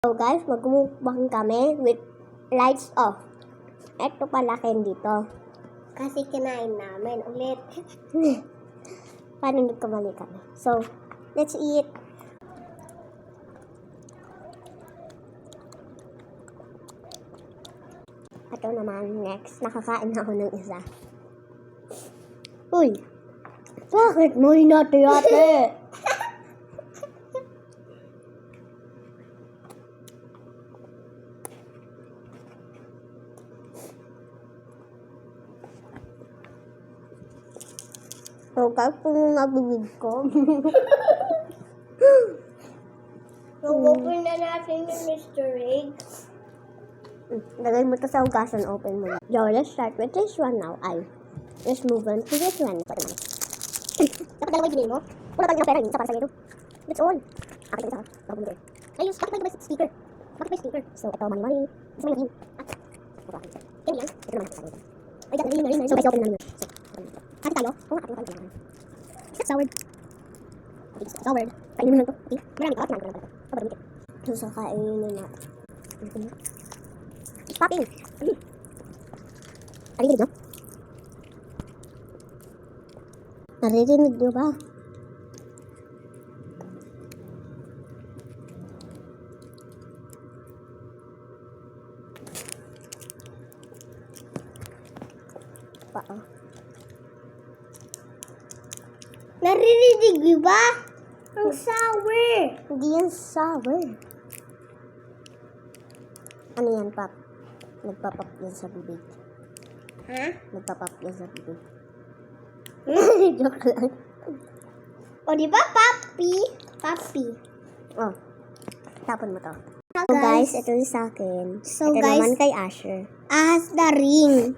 So guys, magmumukbang kami with lights off. Ito pala kayo dito. Kasi kinain namin ulit. Paano nagkamali kami? So, let's eat. Ito naman, next. Nakakain ako ng isa. Uy! Bakit mo hinati-hati? So, guys, kung nabibig ko. Mag-open na natin yung Mr. Egg. Lagay mo to sa hugasan, open mo na. Yo, let's start with this one now. Let's move on to this one. Ito naman. Dapat dalawa yung binili mo? Wala tayong pera, isa para sa'yo ito. That's all. Akin na isa. Bakit mo ayos, bakit may sticker? Bakit may sticker? So, ito, money. Gusto mo yung Candy yan. Ito naman, sa ito. Ay, dapat rin. So, guys, open na namin. So, hati tayo. Oo nga, hati tayo. Is that soured? Okay, soured. Kainin mo lang ito. Okay, marami ka. Kinain ko lang ito. Papadamit. So, kainin na natin. Popping! Narinig nyo? Narinig nyo ba? Narinig nyo ba? Ang sour! Hindi yan sour. Ano yan, Pop? Nagpapap yan sa bibig. Ha? Nagpapap yan sa bibig. Joke lang. O, di ba, Papi? Papi. Oh, tapon mo to. So guys, ito yung sa akin. So, ito guys, naman kay Asher. As the ring.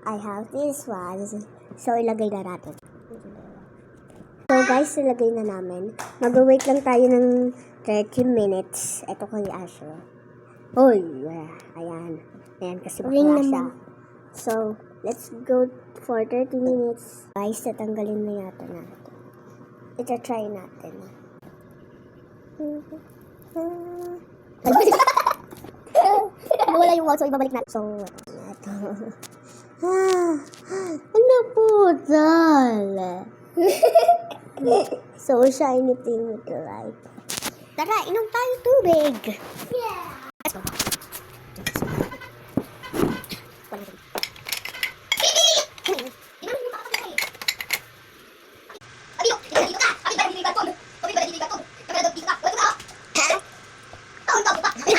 I have this one. So, ilagay na natin. So guys, ilagay na namin. Mag-wait lang tayo ng 30 minutes. Ito kay Asher. Hoy! Ayan. Ayan kasi Ring bakla siya. naman. So, let's go for 30 minutes. Guys, tatanggalin na yata natin. Ita-try natin. Nawala yung wow, so ibabalik natin. So, ito. Ano po, dal? So shiny thing with the light. Tara, inom tayo tubig. Yeah! Let's go.